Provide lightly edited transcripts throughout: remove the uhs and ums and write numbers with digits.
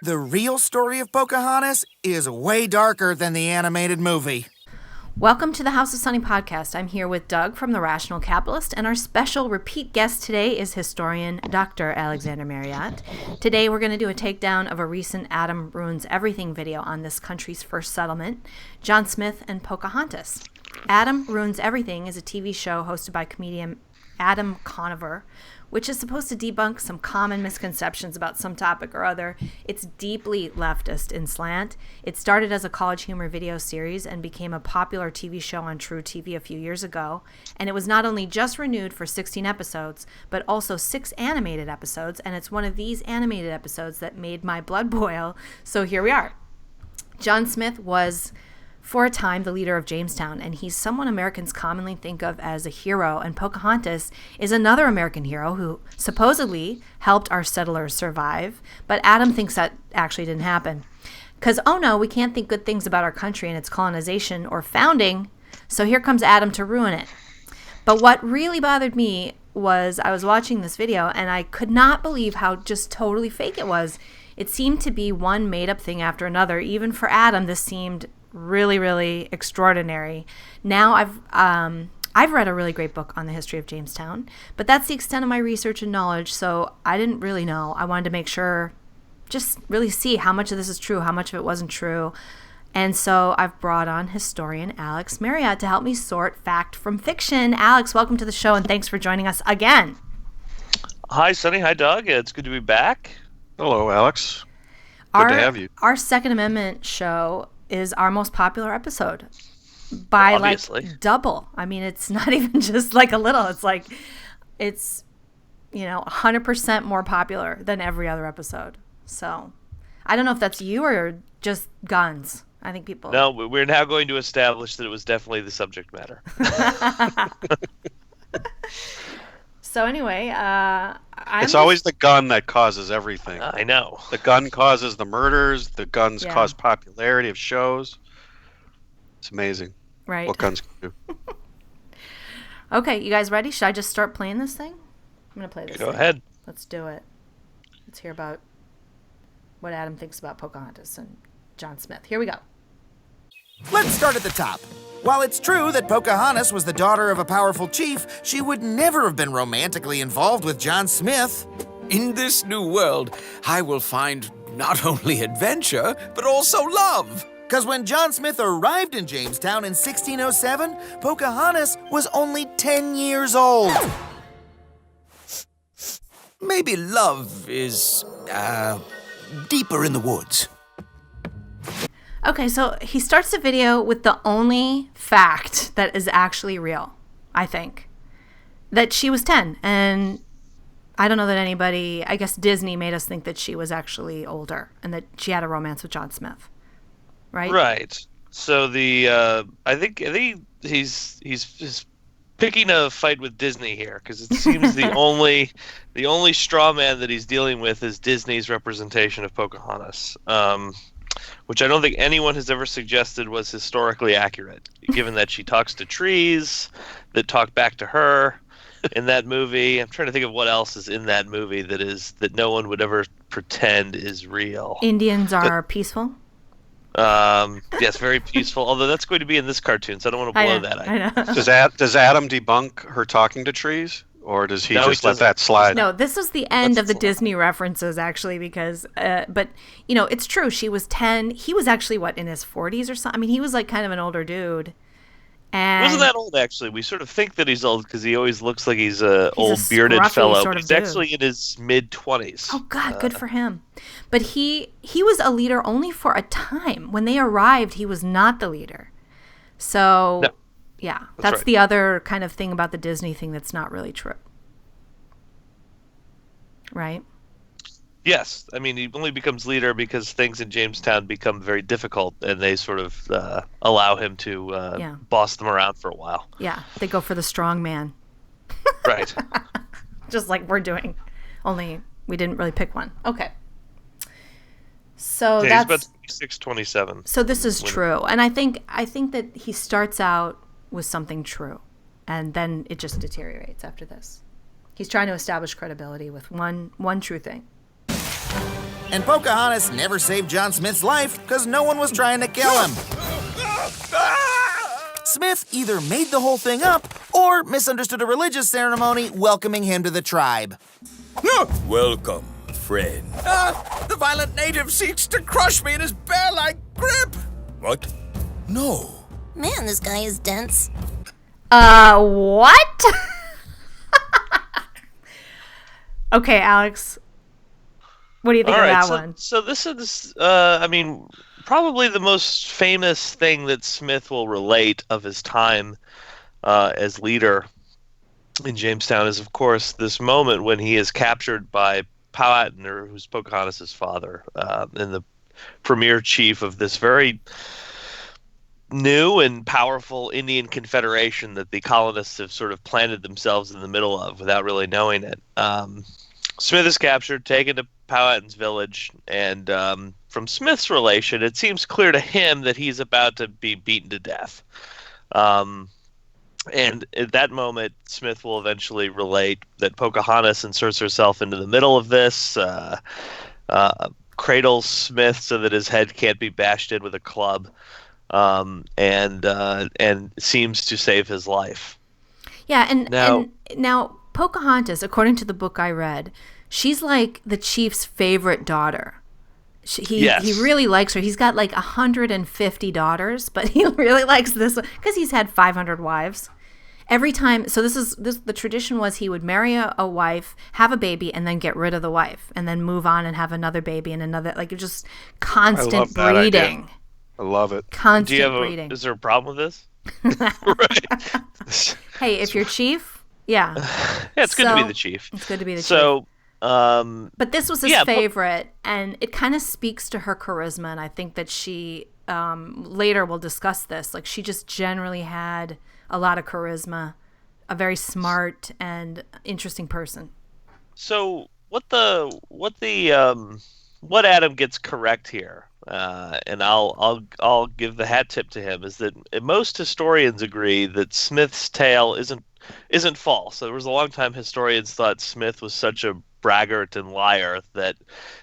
The real story of Pocahontas is way darker than the animated movie. Welcome to the House of Sunny podcast. I'm here with Doug from The Rational Capitalist, and our special repeat guest today is historian Dr. Alexander Marriott. Today we're going to do a takedown of a recent Adam Ruins Everything video on this country's first settlement, John Smith and Pocahontas. Adam Ruins Everything is a TV show hosted by comedian Adam Conover, which is supposed to debunk some common misconceptions about some topic or other. It's deeply leftist in slant. It started as a college humor video series and became a popular TV show on True TV a few years ago. And it was not only just renewed for 16 episodes, but also 6 animated episodes. And it's one of these animated episodes that made my blood boil. So here we are. John Smith was, for a time, the leader of Jamestown, and he's someone Americans commonly think of as a hero, and Pocahontas is another American hero who supposedly helped our settlers survive, but Adam thinks that actually didn't happen. Because, oh no, we can't think good things about our country and its colonization or founding, so here comes Adam to ruin it. But what really bothered me was I was watching this video, and I could not believe how just totally fake it was. It seemed to be one made-up thing after another. Even for Adam, this seemed really, really extraordinary. Now I've read a really great book on the history of Jamestown, but that's the extent of my research and knowledge, so I didn't really know. I wanted to make sure, just really see how much of this is true, how much of it wasn't true. And so I've brought on historian Alex Marriott to help me sort fact from fiction. Alex, welcome to the show, and thanks for joining us again. Hi, Sunny. Hi, Doug. It's good to be back. Hello, Alex. Good to have you. Our Second Amendment show is our most popular episode by Obviously. Like double. I mean, it's not even just like a little. It's like, it's, 100% more popular than every other episode. So I don't know if that's you or just guns. I think people. No, we're now going to establish that it was definitely the subject matter. So anyway, it's always the gun that causes everything. I know. The gun causes the murders. The guns cause popularity of shows. It's amazing. Right. What guns can do. Okay, you guys ready? Should I just start playing this thing? I'm going to play this Go thing. ahead. Let's do it. Let's hear about what Adam thinks about Pocahontas and John Smith. Here we go. Let's start at the top. While it's true that Pocahontas was the daughter of a powerful chief, she would never have been romantically involved with John Smith. In this new world, I will find not only adventure, but also love. Because when John Smith arrived in Jamestown in 1607, Pocahontas was only 10 years old. Maybe love is, deeper in the woods. Okay, so he starts the video with the only fact that is actually real, I think. That she was 10, and I don't know that anybody, I guess Disney made us think that she was actually older and that she had a romance with John Smith. Right? Right. So I think he's picking a fight with Disney here, because it seems the only straw man that he's dealing with is Disney's representation of Pocahontas. Which I don't think anyone has ever suggested was historically accurate, given that she talks to trees that talk back to her in that movie. I'm trying to think of what else is in that movie that no one would ever pretend is real. Indians are peaceful? Yes, very peaceful, although that's going to be in this cartoon, so I don't want to blow that. I know. Does Adam debunk her talking to trees? Or does he just let that slide? No, this is the end of the Disney references, actually, because, but, it's true. She was 10. He was actually, in his 40s or something? I mean, he was, kind of an older dude. And wasn't that old, actually. We sort of think that he's old because he always looks like he's an old bearded fellow. Sort of he's dude. Actually in his mid-20s. Oh, God, good for him. But he was a leader only for a time. When they arrived, he was not the leader. So... No. Yeah, that's right. The other kind of thing about the Disney thing that's not really true. Right? Yes. I mean, he only becomes leader because things in Jamestown become very difficult, and they sort of allow him to boss them around for a while. Yeah, they go for the strong man. Right. Just like we're doing, only we didn't really pick one. Okay. So yeah, that's... he's about 26, 27. So this is true. And I think that he starts out with something true, and then it just deteriorates after this. He's trying to establish credibility with one true thing. And Pocahontas never saved John Smith's life because no one was trying to kill him. Smith either made the whole thing up or misunderstood a religious ceremony welcoming him to the tribe. Welcome, friend. The violent native seeks to crush me in his bear-like grip. What? No. Man, this guy is dense. What? Okay, Alex. What do you think of that one? So this is, probably the most famous thing that Smith will relate of his time as leader in Jamestown is, of course, this moment when he is captured by Powhatan, who's Pocahontas' father, and the premier chief of this very new and powerful Indian confederation that the colonists have sort of planted themselves in the middle of without really knowing it. Smith is captured, taken to Powhatan's village, and from Smith's relation, it seems clear to him that he's about to be beaten to death. And at that moment, Smith will eventually relate that Pocahontas inserts herself into the middle of this, cradles Smith so that his head can't be bashed in with a club, and seems to save his life. Yeah, and now Pocahontas, according to the book I read, she's like the chief's favorite daughter. He really likes her. He's got like 150 daughters, but he really likes this one because he's had 500 wives. Every time, so the tradition was he would marry a wife, have a baby, and then get rid of the wife, and then move on and have another baby and another, like just constant breeding. I love it. Constant breeding. Is there a problem with this? Right. Hey, if you're chief, yeah. Yeah, it's good to be the chief. It's good to be the chief. So, but this was his favorite, and it kind of speaks to her charisma, and I think that she, later we'll discuss this, like she just generally had a lot of charisma, a very smart and interesting person. So what Adam gets correct here, and I'll give the hat tip to him, is that most historians agree that Smith's tale isn't false. There was a long time historians thought Smith was such a braggart and liar that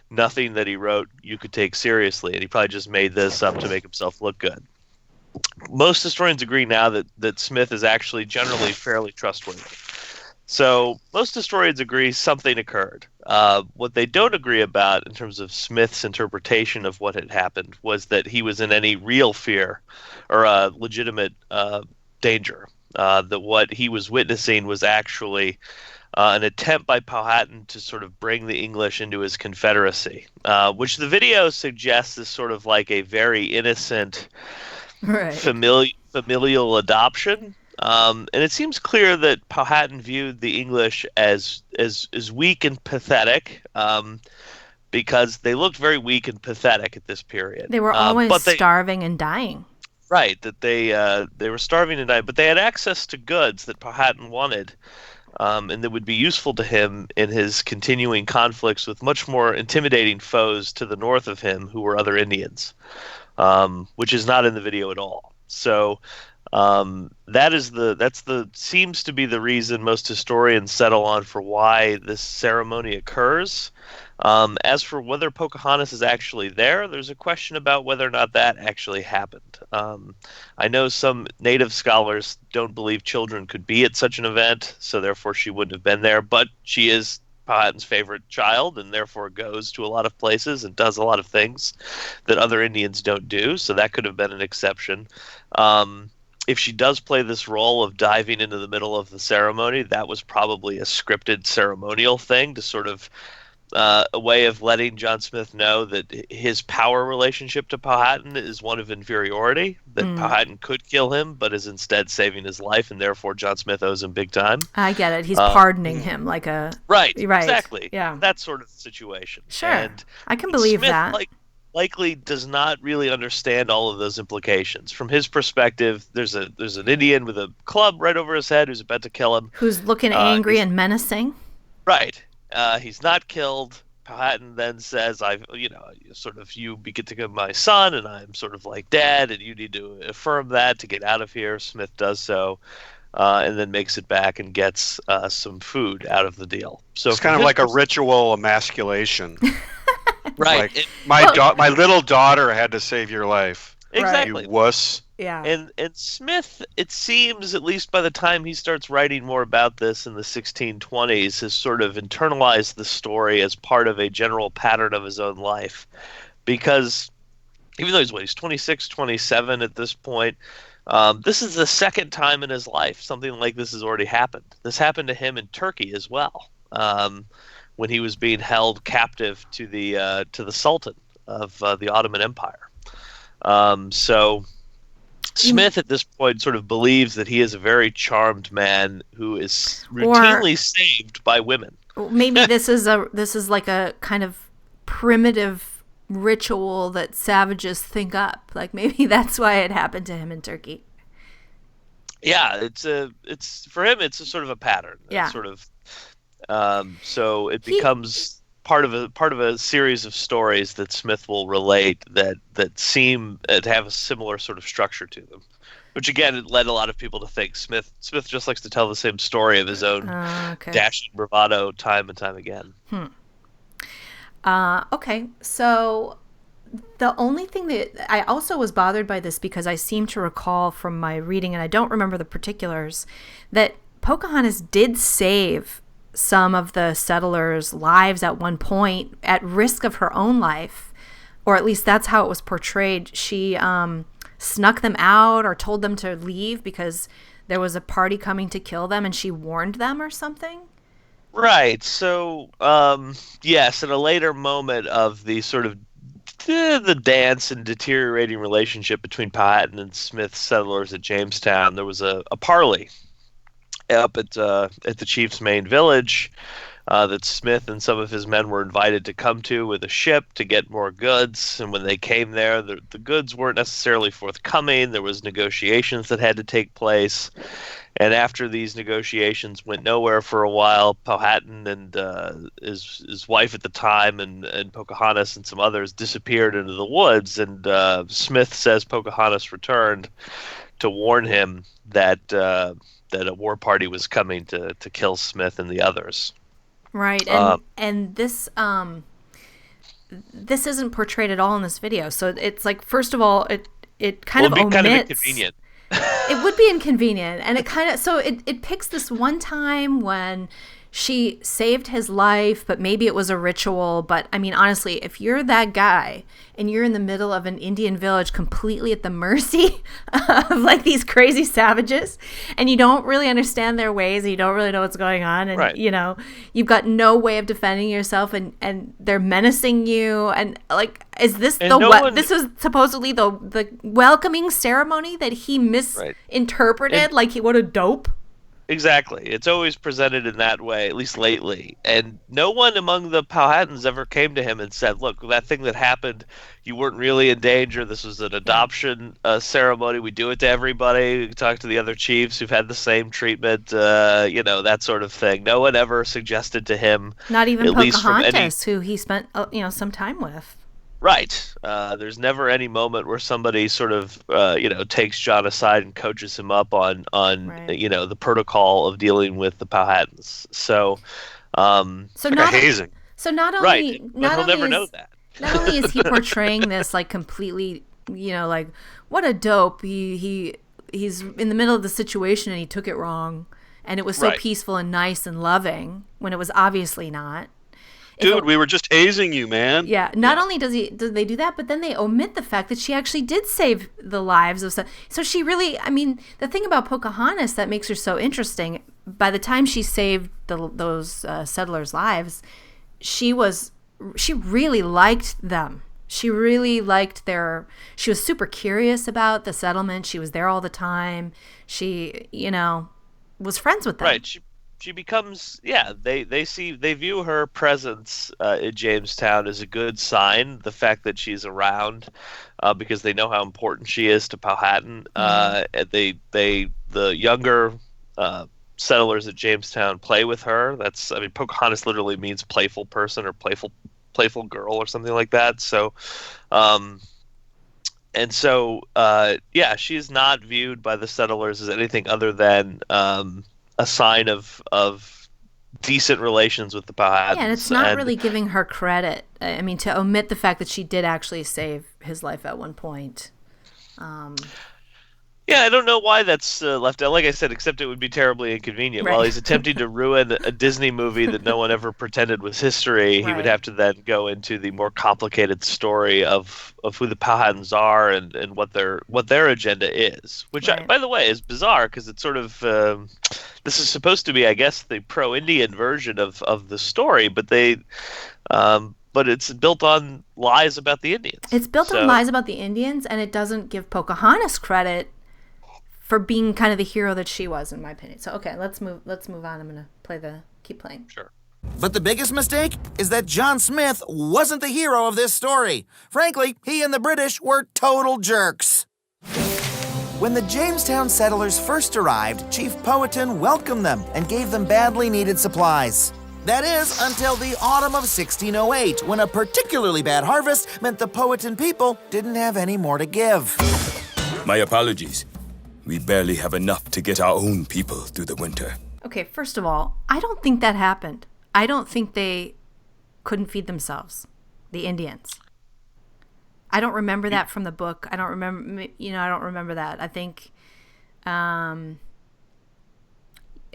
nothing that he wrote you could take seriously, and he probably just made this up to make himself look good. Most historians agree now that Smith is actually generally fairly trustworthy. So most historians agree something occurred. What they don't agree about in terms of Smith's interpretation of what had happened was that he was in any real fear or legitimate danger. That what he was witnessing was actually an attempt by Powhatan to sort of bring the English into his confederacy, which the video suggests is sort of like a very innocent familial adoption. And it seems clear that Powhatan viewed the English as weak and pathetic, because they looked very weak and pathetic at this period. They were always starving and dying. Right, that they were starving and dying, but they had access to goods that Powhatan wanted, and that would be useful to him in his continuing conflicts with much more intimidating foes to the north of him, who were other Indians, which is not in the video at all. So seems to be the reason most historians settle on for why this ceremony occurs. As for whether Pocahontas is actually there, there's a question about whether or not that actually happened. I know some native scholars don't believe children could be at such an event, so therefore she wouldn't have been there, but she is Powhatan's favorite child and therefore goes to a lot of places and does a lot of things that other Indians don't do, so that could have been an exception. If she does play this role of diving into the middle of the ceremony, that was probably a scripted ceremonial thing to sort of a way of letting John Smith know that his power relationship to Powhatan is one of inferiority, that Powhatan could kill him, but is instead saving his life, and therefore John Smith owes him big time. I get it. He's pardoning him like a... Right, exactly. Yeah. That sort of situation. Sure, and I can believe Smith, that. Likely does not really understand all of those implications. From his perspective, there's an Indian with a club right over his head who's about to kill him. Who's looking angry and menacing. Right. He's not killed. Powhatan then says, you get to become my son, and I'm sort of like dad, and you need to affirm that to get out of here. Smith does so, and then makes it back and gets some food out of the deal. So it's kind of like a ritual emasculation. Right. My little daughter had to save your life. Exactly. You wuss. Yeah. And Smith, it seems, at least by the time he starts writing more about this in the 1620s, has sort of internalized the story as part of a general pattern of his own life. Because even though he's 26, 27 at this point, this is the second time in his life something like this has already happened. This happened to him in Turkey as well, when he was being held captive to the Sultan of the Ottoman Empire. So Smith at this point sort of believes that he is a very charmed man who is routinely saved by women. Maybe this is like a kind of primitive ritual that savages think up. Like maybe that's why it happened to him in Turkey. Yeah, it's for him. It's a sort of a pattern. Yeah. It's sort of, so it becomes part of a series of stories that Smith will relate that seem to have a similar sort of structure to them. Which again, it led a lot of people to think Smith just likes to tell the same story of his own dashing bravado time and time again. Okay, so the only thing that I also was bothered by this, because I seem to recall from my reading, and I don't remember the particulars, that Pocahontas did save some of the settlers' lives at one point at risk of her own life, or at least that's how it was portrayed. She snuck them out or told them to leave because there was a party coming to kill them, and she warned them or something. Right. So, yes, in a later moment of the sort of the dance and deteriorating relationship between Powhatan and Smith settlers at Jamestown, there was a parley up at the chief's main village that Smith and some of his men were invited to come to with a ship to get more goods. And when they came there, the goods weren't necessarily forthcoming. There was negotiations that had to take place. And after these negotiations went nowhere for a while, Powhatan and his wife at the time and Pocahontas and some others disappeared into the woods. And Smith says Pocahontas returned to warn him that a war party was coming to kill Smith and the others. Right, and this isn't portrayed at all in this video. So it's like, first of all, it kind of omits. Kind of inconvenient. It would be inconvenient, and it picks this one time when she saved his life, but maybe it was a ritual. But I mean, honestly, if you're that guy and you're in the middle of an Indian village completely at the mercy of like these crazy savages, and you don't really understand their ways, and you don't really know what's going on, and right. you know, you've got no way of defending yourself, and they're menacing you, and like, is this this is supposedly the welcoming ceremony that he misinterpreted? Like, what a dope. Exactly. It's always presented in that way, at least lately. And no one among the Powhatans ever came to him and said, look, that thing that happened, you weren't really in danger. This was an adoption ceremony. We do it to everybody. We talk to the other chiefs who've had the same treatment, that sort of thing. No one ever suggested to him. Not even Pocahontas, who he spent some time with. Right. There's never any moment where somebody sort of, takes John aside and coaches him up on right. The protocol of dealing with the Powhatans. So not hazing. So not only, right. Not he'll only never is, know that. Not only is he portraying this like completely, like, what a dope. He's in the middle of the situation and he took it wrong, and it was so peaceful and nice and loving when it was obviously not. Dude, we were just hazing you, man. Yeah. Not only do they do that, but then they omit the fact that she actually did save the lives of. So she really, I mean, the thing about Pocahontas that makes her so interesting, by the time she saved those settlers' lives, she really liked them. She really liked she was super curious about the settlement. She was there all the time. She, was friends with them. Right. She becomes, they view her presence in Jamestown as a good sign. The fact that she's around, because they know how important she is to Powhatan. The younger settlers at Jamestown play with her. Pocahontas literally means playful person or playful girl or something like that. So, she's not viewed by the settlers as anything other than a sign of decent relations with the Powhatans. Yeah, and it's not really giving her credit. I mean, to omit the fact that she did actually save his life at one point. Yeah, I don't know why that's left out. Like I said, except it would be terribly inconvenient. Right. While he's attempting to ruin a Disney movie that no one ever pretended was history, he would have to then go into the more complicated story of who the Powhatans are and what their agenda is. Which, by the way, is bizarre because it's sort of this is supposed to be, I guess, the pro-Indian version of the story, but but it's built on lies about the Indians. It's built on lies about the Indians, and it doesn't give Pocahontas credit for being kind of the hero that she was, in my opinion. So, okay, let's move on. I'm going to keep playing. Sure. But the biggest mistake is that John Smith wasn't the hero of this story. Frankly, he and the British were total jerks. When the Jamestown settlers first arrived, Chief Powhatan welcomed them and gave them badly needed supplies. That is, until the autumn of 1608, when a particularly bad harvest meant the Powhatan people didn't have any more to give. My apologies. We barely have enough to get our own people through the winter. Okay, first of all, I don't think that happened. I don't think they couldn't feed themselves, the Indians. I don't remember that from the book. I don't remember that. I think, Alex?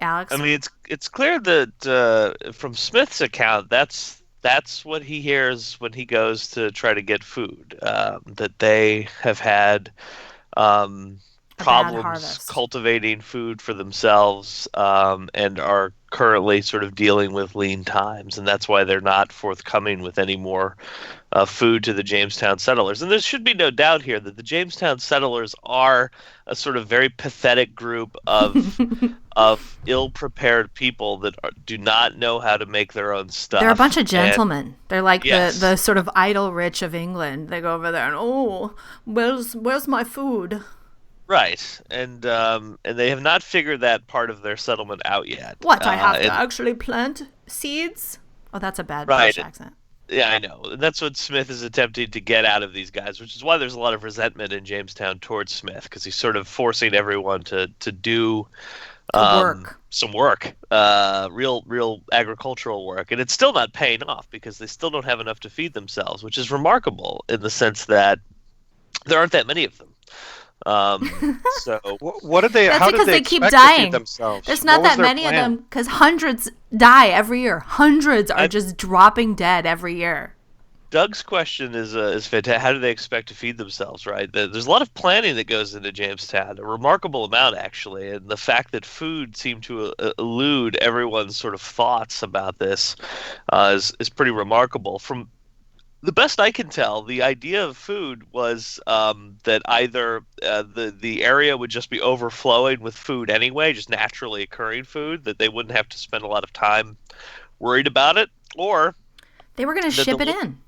I mean, it's clear that from Smith's account, that's what he hears when he goes to try to get food, that they have had problems cultivating food for themselves, and are currently sort of dealing with lean times, and that's why they're not forthcoming with any more food to the Jamestown settlers. And there should be no doubt here that the Jamestown settlers are a sort of very pathetic group of of ill-prepared people that do not know how to make their own stuff. They're a bunch of gentlemen. They're like the sort of idle rich of England. They go over there and, where's my food? Right, and they have not figured that part of their settlement out yet. What, I have to actually plant seeds? Oh, that's a bad British accent. Yeah, I know. And that's what Smith is attempting to get out of these guys, which is why there's a lot of resentment in Jamestown towards Smith, because he's sort of forcing everyone to do some work, real agricultural work, and it's still not paying off because they still don't have enough to feed themselves, which is remarkable in the sense that there aren't that many of them. So what did they? That's how because did they keep expect dying. To feed themselves? There's not that many of them because hundreds die every year. Hundreds are just dropping dead every year. Doug's question is fantastic. How do they expect to feed themselves? Right? There's a lot of planning that goes into Jamestown, a remarkable amount actually, and the fact that food seemed to elude everyone's sort of thoughts about this is pretty remarkable. From the best I can tell, the idea of food was that either the area would just be overflowing with food anyway, just naturally occurring food, that they wouldn't have to spend a lot of time worried about it, or they were going to ship it in.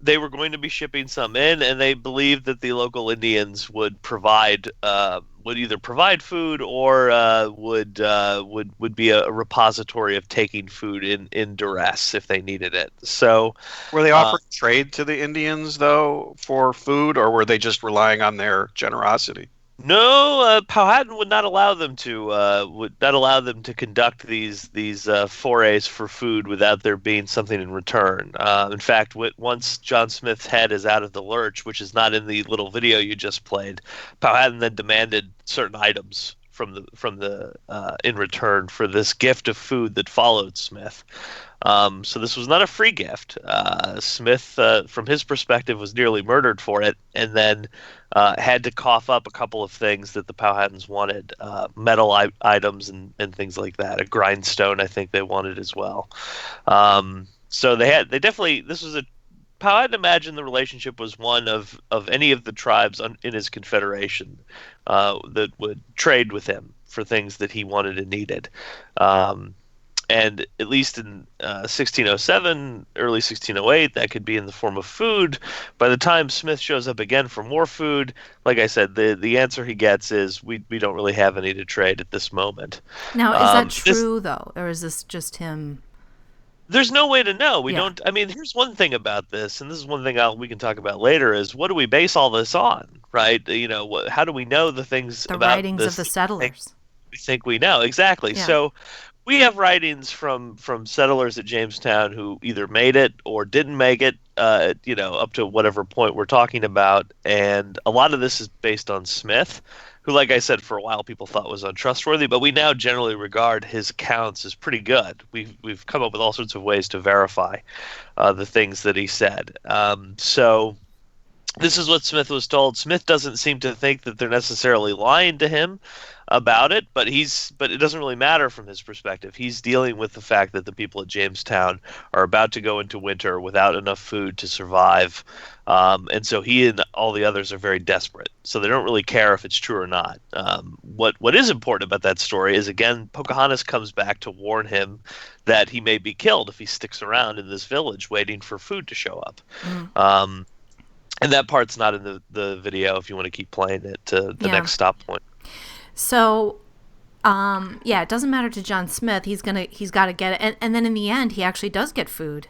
They were going to be shipping some in, and they believed that the local Indians would either provide food or would be a repository of taking food in duress if they needed it. So, were they offering trade to the Indians though for food, or were they just relying on their generosity? No, Powhatan would not allow them to conduct these forays for food without there being something in return. In fact, once John Smith's head is out of the lurch, which is not in the little video you just played, Powhatan then demanded certain items from the in return for this gift of food that followed Smith. So this was not a free gift. Smith, from his perspective, was nearly murdered for it, and then had to cough up a couple of things that the Powhatans wanted, metal items and things like that. A grindstone, I think they wanted as well. So this was a Powhatan imagined the relationship was one of any of the tribes in his confederation that would trade with him for things that he wanted and needed. And at least in 1607, early 1608, that could be in the form of food. By the time Smith shows up again for more food, like I said, the answer he gets is we don't really have any to trade at this moment. Now, is that true, though? Or is this just him? There's no way to know. We don't. I mean, here's one thing about this, and this is one thing we can talk about later, is what do we base all this on, right? How do we know the things about writings of the settlers? We think we know. Exactly. Yeah. So We have writings from settlers at Jamestown who either made it or didn't make it, up to whatever point we're talking about. And a lot of this is based on Smith, who, like I said, for a while people thought was untrustworthy, but we now generally regard his accounts as pretty good. We've come up with all sorts of ways to verify the things that he said. So this is what Smith was told. Smith doesn't seem to think that they're necessarily lying to him about it, but it doesn't really matter from his perspective. He's dealing with the fact that the people at Jamestown are about to go into winter without enough food to survive, and so he and all the others are very desperate. So they don't really care if it's true or not. What is important about that story is, again, Pocahontas comes back to warn him that he may be killed if he sticks around in this village waiting for food to show up. And that part's not in the video if you want to keep playing it to the next stop point. So, it doesn't matter to John Smith. He's got to get it. And then in the end, he actually does get food.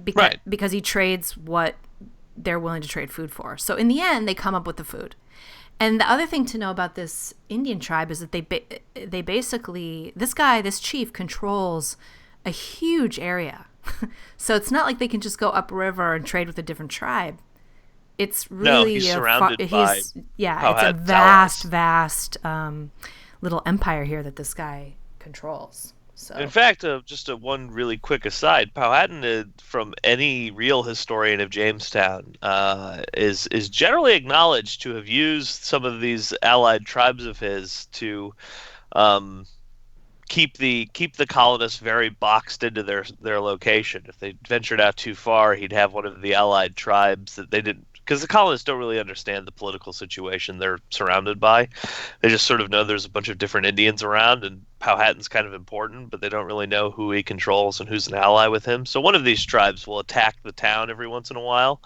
Because he trades what they're willing to trade food for. So in the end, they come up with the food. And the other thing to know about this Indian tribe is that they basically, this chief controls a huge area. So it's not like they can just go upriver and trade with a different tribe. It's really he's surrounded by it's a vast little empire here that this guy controls. So in fact, just one really quick aside, Powhatan, from any real historian of Jamestown, is generally acknowledged to have used some of these allied tribes of his to keep the colonists very boxed into their location. If they ventured out too far, he'd have one of the allied tribes that they didn't, because the colonists don't really understand the political situation they're surrounded by. They just sort of know there's a bunch of different Indians around, and Powhatan's kind of important, but they don't really know who he controls and who's an ally with him. So one of these tribes will attack the town every once in a while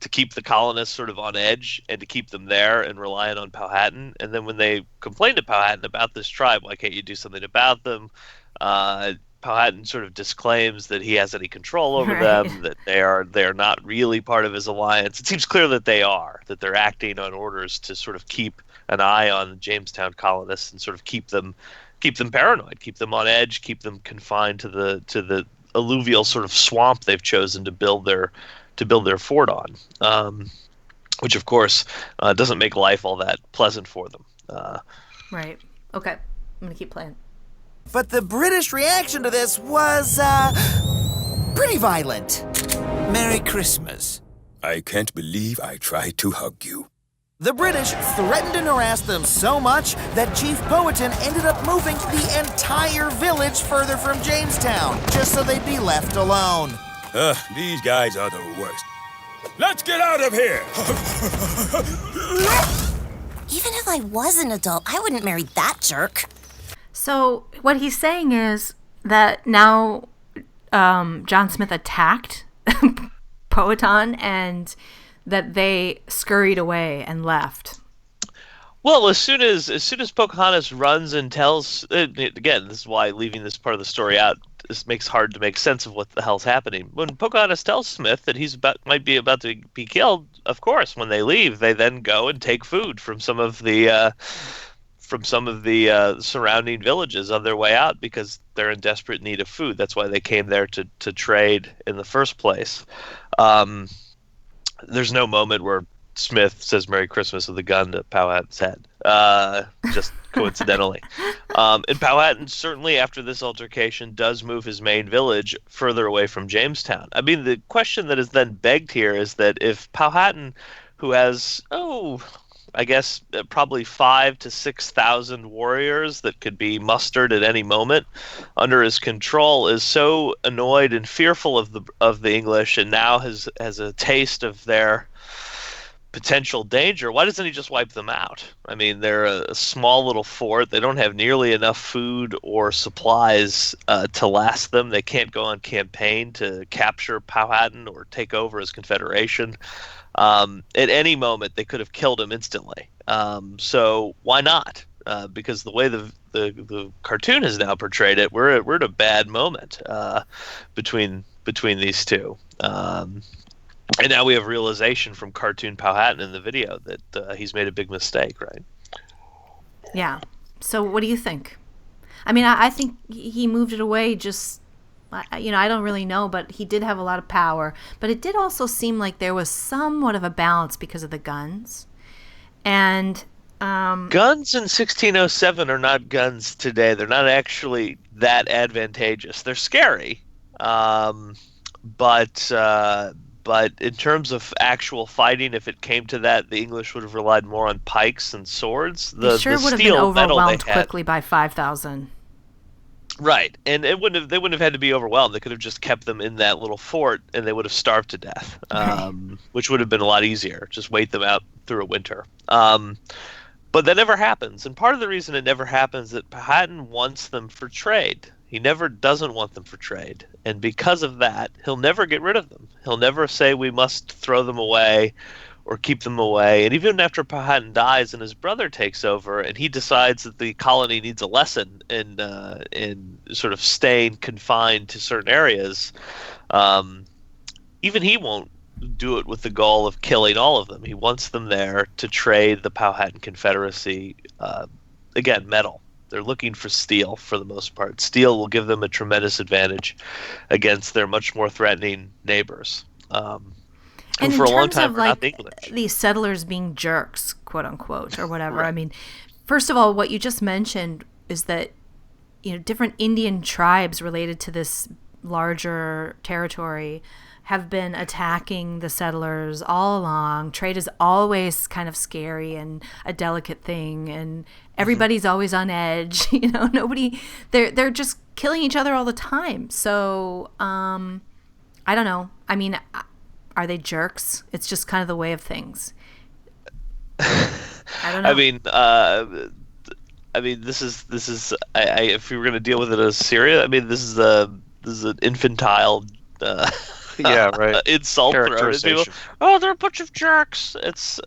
to keep the colonists sort of on edge and to keep them there and relying on Powhatan. And then when they complain to Powhatan about this tribe, why can't you do something about them? Powhatan sort of disclaims that he has any control over them, that they are not really part of his alliance. It seems clear that that they're acting on orders to sort of keep an eye on the Jamestown colonists and sort of keep them paranoid, keep them on edge, keep them confined to the alluvial sort of swamp they've chosen to build their fort on, which of course doesn't make life all that pleasant for them. Right. Okay. I'm gonna keep playing. But the British reaction to this was, pretty violent. Merry Christmas. I can't believe I tried to hug you. The British threatened and harassed them so much that Chief Powhatan ended up moving the entire village further from Jamestown, just so they'd be left alone. These guys are the worst. Let's get out of here! Even if I was an adult, I wouldn't marry that jerk. So what he's saying is that now John Smith attacked Powhatan and that they scurried away and left. Well, as soon as Pocahontas runs and tells, again, this is why leaving this part of the story out makes hard to make sense of what the hell's happening. When Pocahontas tells Smith that might be about to be killed, of course, when they leave, they then go and take food from some of the surrounding villages on their way out because they're in desperate need of food. That's why they came there to trade in the first place. There's no moment where Smith says Merry Christmas with a gun to Powhatan's head, just coincidentally. And Powhatan, certainly after this altercation, does move his main village further away from Jamestown. I mean, the question that is then begged here is that if Powhatan, who has, I guess probably 5,000 to 6,000 warriors that could be mustered at any moment under his control, is so annoyed and fearful of the English, and now has a taste of their potential danger, why doesn't he just wipe them out? I mean, they're a small little fort. They don't have nearly enough food or supplies to last them. They can't go on campaign to capture Powhatan or take over his confederation. At any moment, they could have killed him instantly. So why not? Because the way the cartoon has now portrayed it, we're at a bad moment between these two. And now we have realization from cartoon Powhatan in the video that he's made a big mistake, right? Yeah. So what do you think? I mean, I think he moved it away just, I don't really know, but he did have a lot of power. But it did also seem like there was somewhat of a balance because of the guns. And guns in 1607 are not guns today. They're not actually that advantageous. They're scary, but in terms of actual fighting, if it came to that, the English would have relied more on pikes and swords. They sure would have been overwhelmed quickly by 5,000. Right, and they wouldn't have had to be overwhelmed. They could have just kept them in that little fort, and they would have starved to death, which would have been a lot easier. Just wait them out through a winter. But that never happens, and part of the reason it never happens is that Powhatan wants them for trade. He never doesn't want them for trade, and because of that, he'll never get rid of them. He'll never say we must throw them away or keep them away. And even after Powhatan dies and his brother takes over, and he decides that the colony needs a lesson in sort of staying confined to certain areas, even he won't do it with the goal of killing all of them. He wants them there to trade the Powhatan Confederacy, again, metal. They're looking for steel for the most part. Steel will give them a tremendous advantage against their much more threatening neighbors. And for in a long terms time of were not like English. these settlers being jerks, quote unquote, or whatever. Right. I mean, first of all, what you just mentioned is that different Indian tribes related to this larger territory have been attacking the settlers all along. Trade is always kind of scary and a delicate thing, and everybody's always on edge. Nobody, they're just killing each other all the time. So I don't know. I mean, are they jerks? It's just kind of the way of things. I don't know. I mean, this is. If we were going to deal with it as serious, I mean, this is an infantile. Yeah, right. Insult thrown at people. Characterization. Oh, they're a bunch of jerks. It's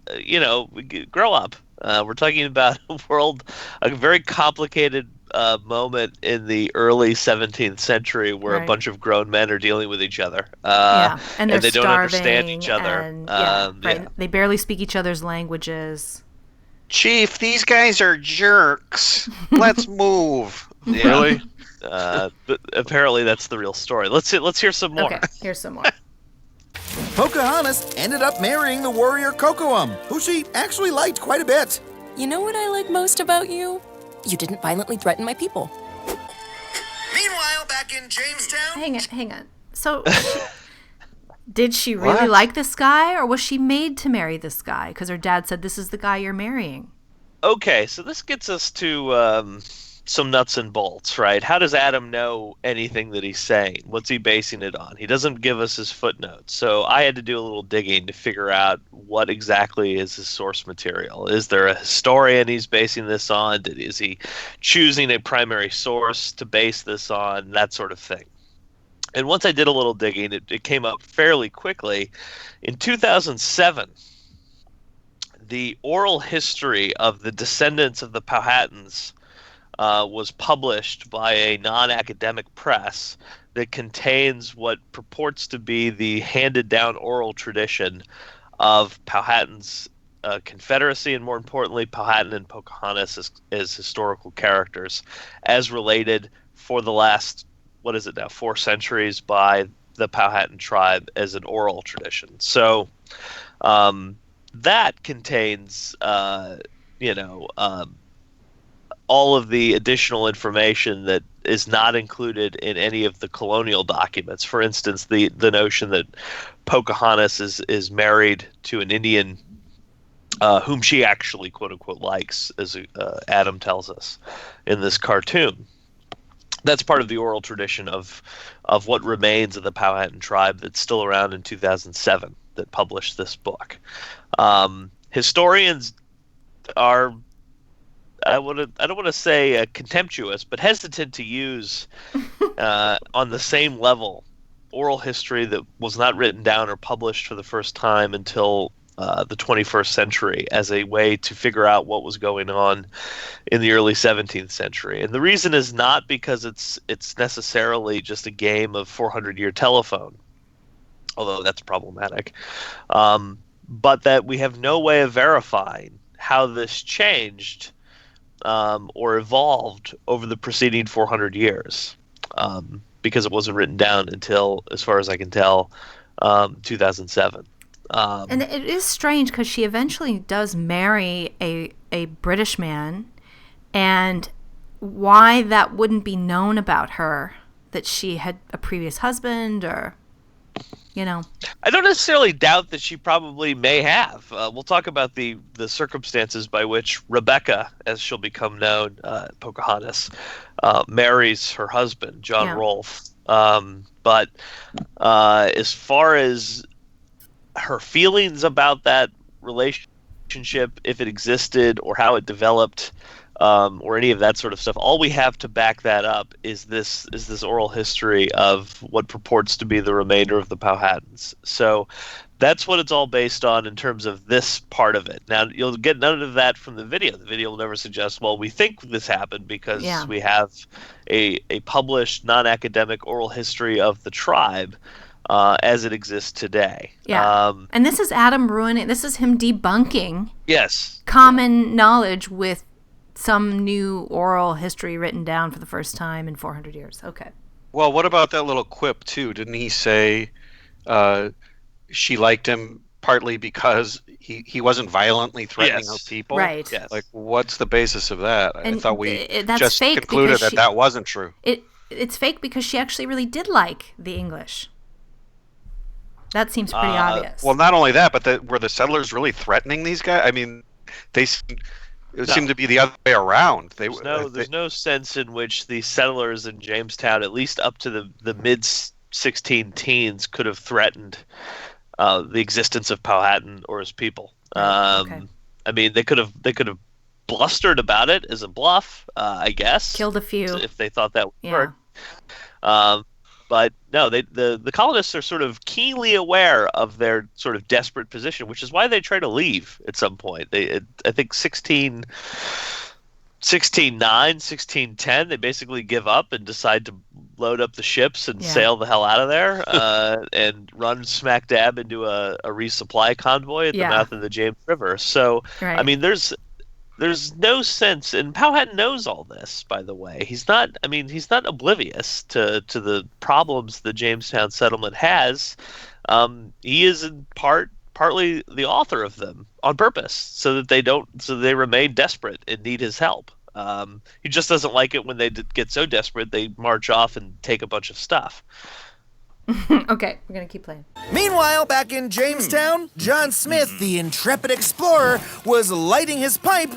grow up. We're talking about a very complicated moment in the early 17th century where Right. a bunch of grown men are dealing with each other. And they're they don't understand starving each other. and, Yeah. They barely speak each other's languages. Chief, these guys are jerks. Let's move. Yeah. Really? But apparently that's the real story. Let's hear some more. Okay, here's some more. Pocahontas ended up marrying the warrior Kocoum, who she actually liked quite a bit. You know what I like most about you? You didn't violently threaten my people. Meanwhile, back in Jamestown... Hang on. So, did she really What? like this guy, or was she made to marry this guy? Because her dad said, this is the guy you're marrying. Okay, so this gets us to some nuts and bolts, right? How does Adam know anything that he's saying? What's he basing it on? He doesn't give us his footnotes. So I had to do a little digging to figure out what exactly is his source material. Is there a historian he's basing this on? Is he choosing a primary source to base this on? That sort of thing. And once I did a little digging, it came up fairly quickly. In 2007, the oral history of the descendants of the Powhatans was published by a non-academic press that contains what purports to be the handed-down oral tradition of Powhatan's Confederacy, and more importantly, Powhatan and Pocahontas as historical characters, as related for the last, 4 centuries by the Powhatan tribe as an oral tradition. So that contains, all of the additional information that is not included in any of the colonial documents. For instance, the notion that Pocahontas is married to an Indian whom she actually, quote unquote, likes, as Adam tells us in this cartoon. That's part of the oral tradition of what remains of the Powhatan tribe that's still around in 2007 that published this book. Historians are, I don't want to say contemptuous, but hesitant to use on the same level oral history that was not written down or published for the first time until the 21st century as a way to figure out what was going on in the early 17th century. And the reason is not because it's necessarily just a game of 400-year telephone, although that's problematic, but that we have no way of verifying how this changed or evolved over the preceding 400 years, because it wasn't written down until, as far as I can tell, 2007. And it is strange because she eventually does marry a British man, and why that wouldn't be known about her, that she had a previous husband, or, I don't necessarily doubt that she probably may have. We'll talk about the circumstances by which Rebecca, as she'll become known, Pocahontas, marries her husband, John Rolfe. But as far as her feelings about that relationship, if it existed, or how it developed, or any of that sort of stuff, all we have to back that up is this oral history of what purports to be the remainder of the Powhatans. So that's what it's all based on in terms of this part of it. Now, you'll get none of that from the video. The video will never suggest, well, we think this happened because we have a published non-academic oral history of the tribe as it exists today. Yeah. And this is Adam ruining, this is him debunking common knowledge with some new oral history written down for the first time in 400 years. Okay. Well, what about that little quip, too? Didn't he say she liked him partly because he wasn't violently threatening her people? Right. Yes. Like, what's the basis of that? And I thought we that's just fake concluded because that wasn't true. It's fake because she actually really did like the English. That seems pretty obvious. Well, not only that, but were the settlers really threatening these guys? I mean, it seemed to be the other way around. There's no sense in which the settlers in Jamestown, at least up to the mid-16 teens, could have threatened the existence of Powhatan or his people. Okay. I mean, they could have blustered about it as a bluff, I guess. Killed a few if they thought that would work. But no, the colonists are sort of keenly aware of their sort of desperate position, which is why they try to leave at some point. I think 1610, they basically give up and decide to load up the ships and sail the hell out of there, and run smack dab into a resupply convoy at the mouth of the James River. So, I mean, there's no sense, and Powhatan knows all this, by the way. He's not oblivious to the problems the Jamestown settlement has. He is in partly the author of them on purpose, so they remain desperate and need his help. He just doesn't like it when they get so desperate they march off and take a bunch of stuff. Okay, we're going to keep playing. Meanwhile, back in Jamestown, John Smith, the intrepid explorer, was lighting his pipe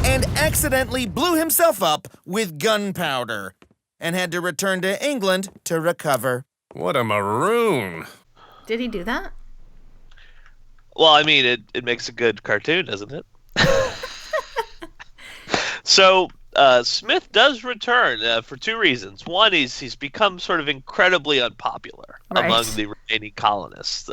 and accidentally blew himself up with gunpowder and had to return to England to recover. What a maroon. Did he do that? Well, I mean, it makes a good cartoon, doesn't it? So Smith does return for two reasons. One, he's become sort of incredibly unpopular among the remaining colonists.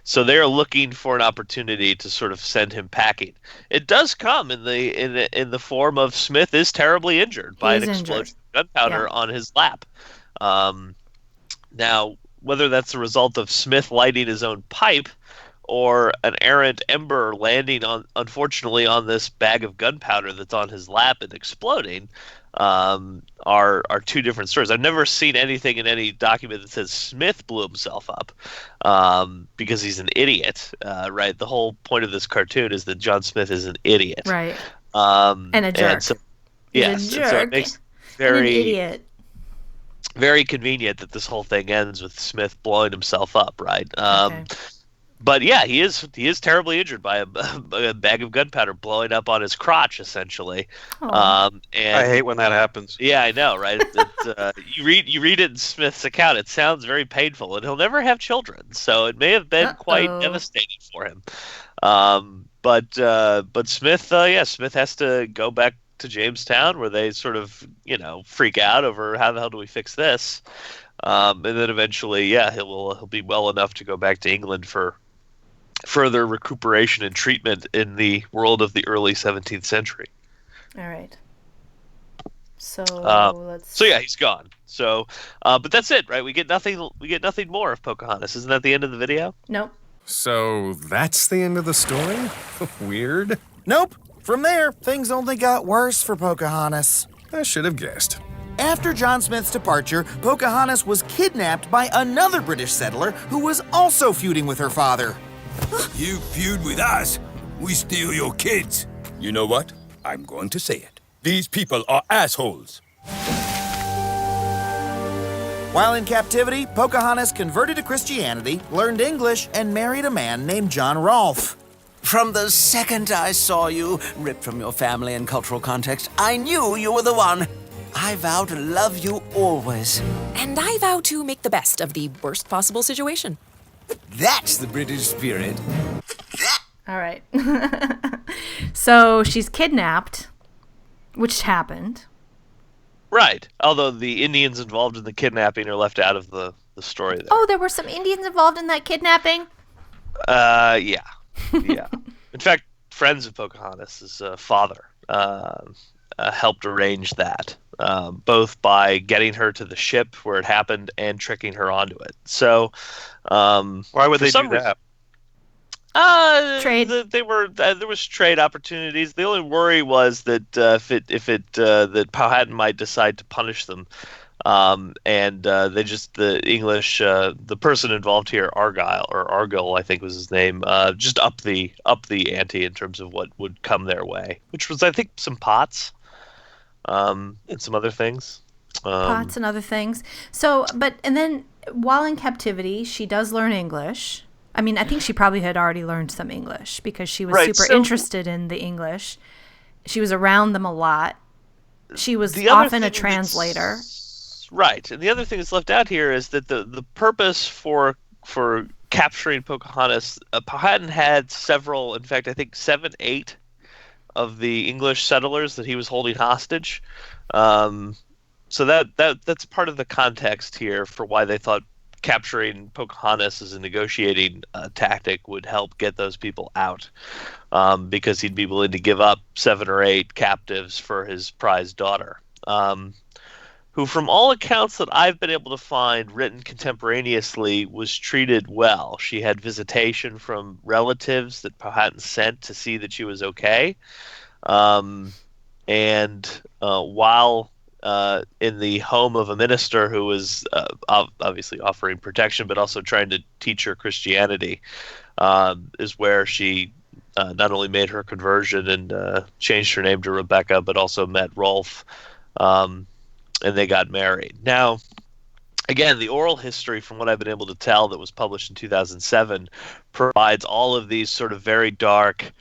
So they're looking for an opportunity to sort of send him packing. It does come in the form of Smith is terribly injured by an explosion of gunpowder on his lap. Now, whether that's the result of Smith lighting his own pipe or an errant ember landing unfortunately on this bag of gunpowder that's on his lap and exploding, are two different stories. I've never seen anything in any document that says Smith blew himself up because he's an idiot, right? The whole point of this cartoon is that John Smith is an idiot, right? And a jerk. And so, yes, he's a jerk. And so it makes and an idiot. Very convenient that this whole thing ends with Smith blowing himself up, right? But yeah, he is terribly injured by a bag of gunpowder blowing up on his crotch, essentially. And I hate when that happens. Yeah, I know, right? You read it in Smith's account. It sounds very painful, and he'll never have children, so it may have been quite devastating for him. But Smith, Smith has to go back to Jamestown, where they sort of freak out over how the hell do we fix this, and then eventually, he'll be well enough to go back to England for further recuperation and treatment in the world of the early 17th century. All right. So he's gone. So, but that's it, right? We get nothing more of Pocahontas. Isn't that the end of the video? Nope. So that's the end of the story? Weird. Nope. From there, things only got worse for Pocahontas. I should have guessed. After John Smith's departure, Pocahontas was kidnapped by another British settler who was also feuding with her father. You feud with us, we steal your kids. You know what? I'm going to say it. These people are assholes. While in captivity, Pocahontas converted to Christianity, learned English, and married a man named John Rolfe. From the second I saw you, ripped from your family and cultural context, I knew you were the one. I vow to love you always. And I vow to make the best of the worst possible situation. That's the British spirit. All right. So she's kidnapped, which happened. Right. Although the Indians involved in the kidnapping are left out of the story there. Oh, there were some Indians involved in that kidnapping? Yeah. Yeah. In fact, friends of Pocahontas' father helped arrange that, both by getting her to the ship where it happened and tricking her onto it. So, Why would they do that? Trade. There was trade opportunities. The only worry was that that Powhatan might decide to punish them, and the English, the person involved here, Argyle, I think was his name, just up the ante in terms of what would come their way, which was, I think, some pots, and some other things. Pots and other things. So, and then while in captivity, she does learn English. I mean, I think she probably had already learned some English because she was super interested in the English. She was around them a lot. She was often a translator. Right. And the other thing that's left out here is that the purpose for capturing Pocahontas, Powhatan had several, in fact, I think 7, 8 of the English settlers that he was holding hostage. So that's part of the context here for why they thought capturing Pocahontas as a negotiating tactic would help get those people out, because he'd be willing to give up 7 or 8 captives for his prized daughter, who, from all accounts that I've been able to find written contemporaneously, was treated well. She had visitation from relatives that Powhatan sent to see that she was okay, and while in the home of a minister who was obviously offering protection, but also trying to teach her Christianity, is where she not only made her conversion and changed her name to Rebecca, but also met Rolfe, and they got married. Now, again, the oral history, from what I've been able to tell, that was published in 2007, provides all of these sort of very dark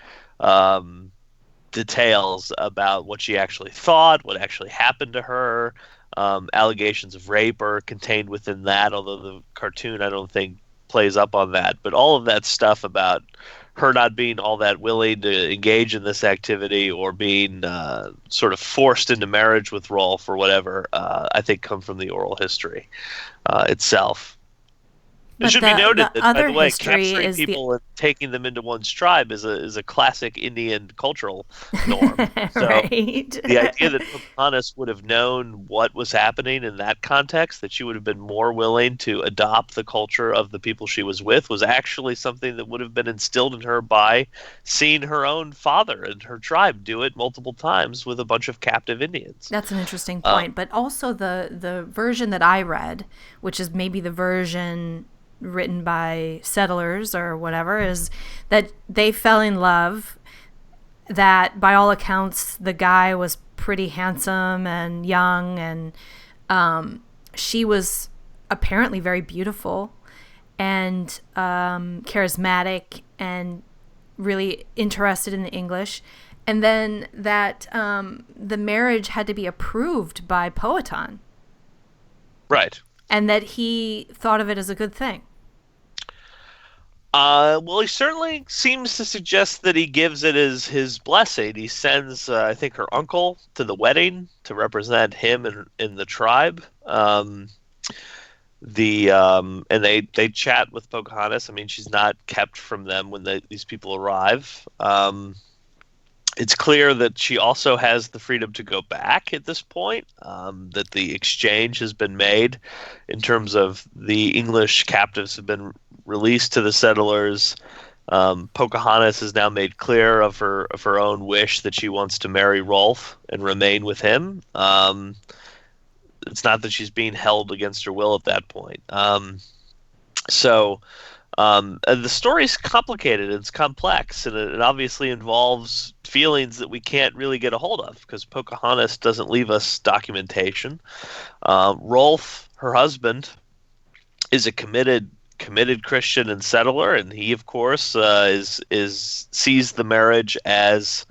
details about what she actually thought, what actually happened to her. Allegations of rape are contained within that, although the cartoon, I don't think, plays up on that. But all of that stuff about her not being all that willing to engage in this activity, or being sort of forced into marriage with Rolfe or whatever, I think come from the oral history itself. It should be noted that, by the way, capturing people and taking them into one's tribe is a classic Indian cultural norm. So Right. the idea that Pocahontas would have known what was happening in that context, that she would have been more willing to adopt the culture of the people she was with, was actually something that would have been instilled in her by seeing her own father and her tribe do it multiple times with a bunch of captive Indians. That's an interesting point. But also the version that I read, which is maybe the version written by settlers or whatever, is that they fell in love, that by all accounts the guy was pretty handsome and young, and she was apparently very beautiful and charismatic and really interested in the English, and then that the marriage had to be approved by Powhatan. Right. And that he thought of it as a good thing. Well, he certainly seems to suggest that he gives it as his blessing. He sends, I think, her uncle to the wedding to represent him in the tribe. And they chat with Pocahontas. I mean, she's not kept from them when these people arrive. It's clear that she also has the freedom to go back at this point, that the exchange has been made in terms of the English captives have been released to the settlers, Pocahontas has now made clear of her own wish that she wants to marry Rolfe and remain with him. It's not that she's being held against her will at that point. The story's complicated, it's complex, and it obviously involves feelings that we can't really get a hold of because Pocahontas doesn't leave us documentation. Rolfe, her husband, is a committed Christian and settler, and he, of course, sees the marriage as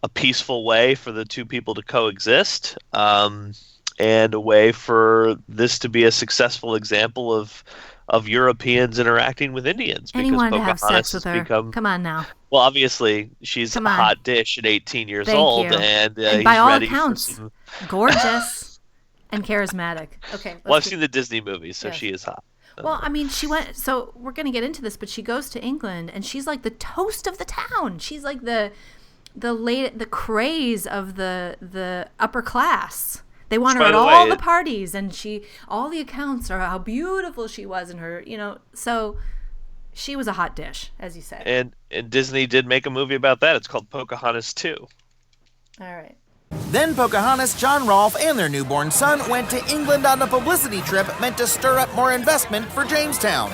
a peaceful way for the two people to coexist, and a way for this to be a successful example of Europeans interacting with Indians. And he wanted to have Pocahontas sex with her. Come on now. Well, obviously, she's a hot dish at 18 years Thank old, you. and by he's all ready accounts, for some... gorgeous and charismatic. Okay. Well, I've seen the Disney movies, so she is hot. Well, I mean, she went. So we're going to get into this, but she goes to England, and she's like the toast of the town. She's like the craze of the upper class. They want her at all the parties, and all the accounts are how beautiful she was, and her, so she was a hot dish, as you said. And Disney did make a movie about that. It's called Pocahontas 2. All right. Then Pocahontas, John Rolfe, and their newborn son went to England on a publicity trip meant to stir up more investment for Jamestown.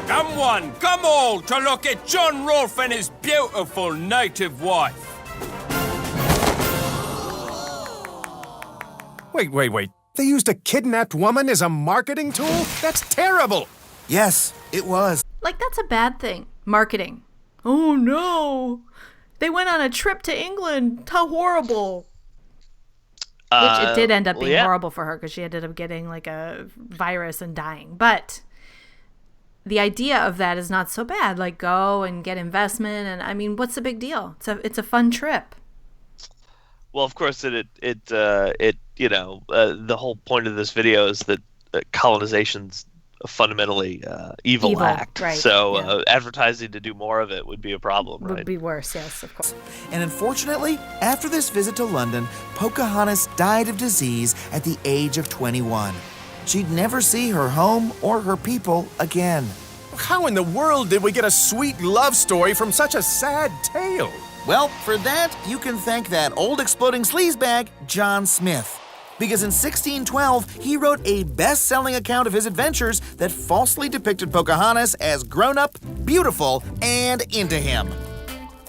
Come one, come all, to look at John Rolfe and his beautiful native wife. Wait. They used a kidnapped woman as a marketing tool? That's terrible! Yes, it was. Like, that's a bad thing. Marketing. Oh, no. They went on a trip to England. How horrible. Which it did end up being horrible for her because she ended up getting like a virus and dying. But the idea of that is not so bad. Like, go and get investment. And I mean, what's the big deal? It's a fun trip. Well, of course, the whole point of this video is that colonization's a fundamentally evil act. Right. So advertising to do more of it would be a problem, right? Would be worse, yes, of course. And unfortunately, after this visit to London, Pocahontas died of disease at the age of 21. She'd never see her home or her people again. How in the world did we get a sweet love story from such a sad tale? Well, for that, you can thank that old exploding sleazebag, John Smith. Because in 1612, he wrote a best-selling account of his adventures that falsely depicted Pocahontas as grown-up, beautiful, and into him.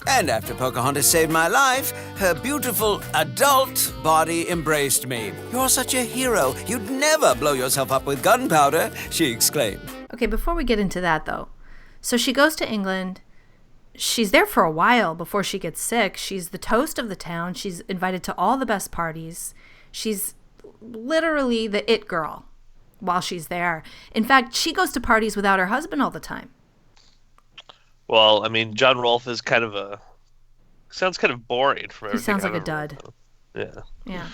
And after Pocahontas saved my life, her beautiful adult body embraced me. You're such a hero. You'd never blow yourself up with gunpowder, she exclaimed. Okay, before we get into that, though. So she goes to England. She's there for a while before she gets sick. She's the toast of the town. She's invited to all the best parties. She's literally the it girl while she's there. In fact, she goes to parties without her husband all the time. Well, I mean, John Rolfe is sounds kind of boring from everything. He sounds like a dud. Yeah.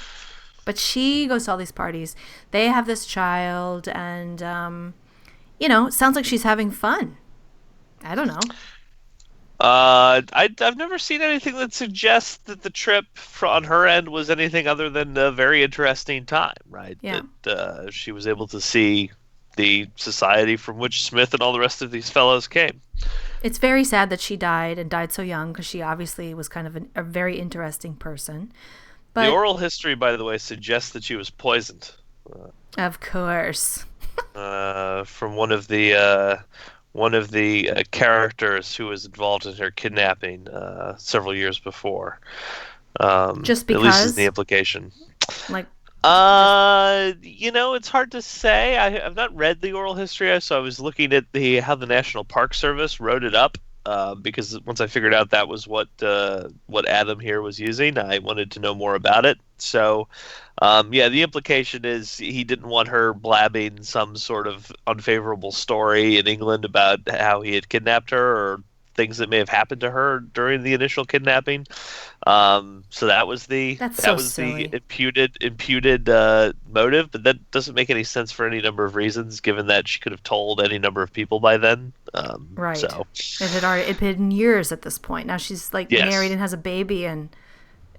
But she goes to all these parties. They have this child, and it sounds like she's having fun. I don't know. I've never seen anything that suggests that the trip on her end was anything other than a very interesting time, right? Yeah. That she was able to see the society from which Smith and all the rest of these fellows came. It's very sad that she died and died so young because she obviously was kind of a very interesting person. But the oral history, by the way, suggests that she was poisoned. Of course. From one of the characters who was involved in her kidnapping several years before. Just because? At least is the implication. It's hard to say. I've not read the oral history, so I was looking at how the National Park Service wrote it up. Because once I figured out that was what Adam here was using, I wanted to know more about it. So, the implication is he didn't want her blabbing some sort of unfavorable story in England about how he had kidnapped her or things that may have happened to her during the initial kidnapping. So that was the imputed motive, but that doesn't make any sense for any number of reasons, given that she could have told any number of people by then. Right. So it had been years at this point. Now she's married and has a baby, and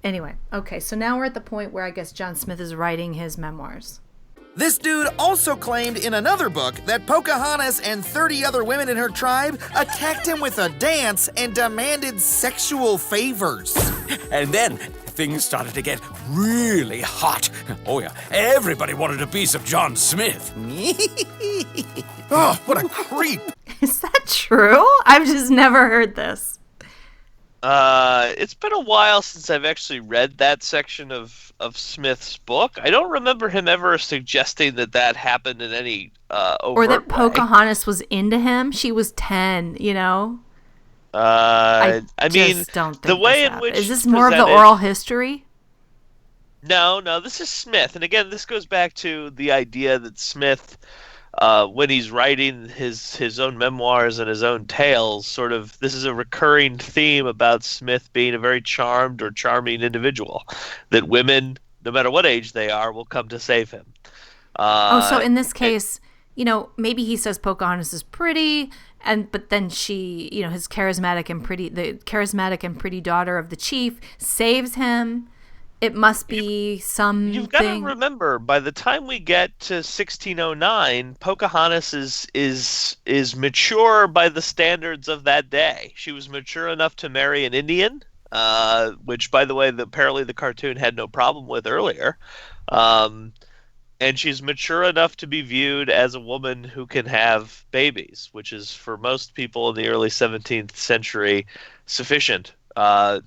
anyway. Okay, so now we're at the point where I guess John Smith is writing his memoirs. This dude also claimed in another book that Pocahontas and 30 other women in her tribe attacked him with a dance and demanded sexual favors. And then things started to get really hot. Oh, yeah. Everybody wanted a piece of John Smith. Oh, what a creep. Is that true? I've just never heard this. It's been a while since I've actually read that section of Smith's book. I don't remember him ever suggesting that happened in any overt or that way. Pocahontas was into him. She was 10, you know? I mean, don't think the way this in happened. which Is this it's more of the presented- oral history? No, this is Smith. And again, this goes back to the idea that Smith, when he's writing his own memoirs and his own tales, sort of, this is a recurring theme about Smith being a very charmed or charming individual, that women, no matter what age they are, will come to save him. So in this case, you know, maybe he says Pocahontas is pretty, but then she, you know, the charismatic and pretty daughter of the chief saves him. It must be something. You've got to remember, by the time we get to 1609, Pocahontas is mature by the standards of that day. She was mature enough to marry an Indian, which, by the way, apparently the cartoon had no problem with earlier. And she's mature enough to be viewed as a woman who can have babies, which is, for most people in the early 17th century, sufficient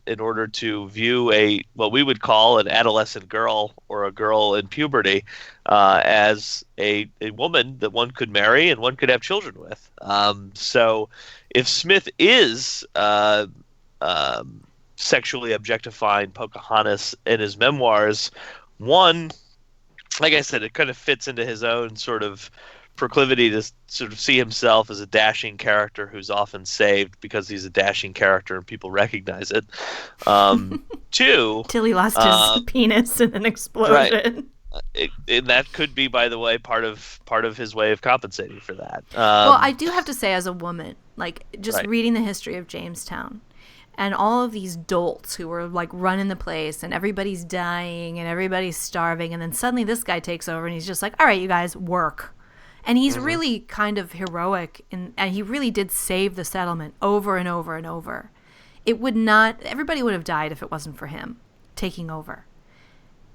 in order to view what we would call an adolescent girl or a girl in puberty as a woman that one could marry and one could have children with. So if Smith is sexually objectifying Pocahontas in his memoirs, one, like I said, it kind of fits into his own sort of proclivity to sort of see himself as a dashing character who's often saved because he's a dashing character and people recognize it. Two, till he lost his penis in an explosion. Right. And that could be, by the way, part of his way of compensating for that. Well, I do have to say, as a woman, like, just Right. reading the history of Jamestown and all of these dolts who were like running the place and everybody's dying and everybody's starving, and then suddenly this guy takes over and he's just like, all right, you guys, work. And he's really kind of heroic, and he really did save the settlement over and over and over. Everybody would have died if it wasn't for him taking over.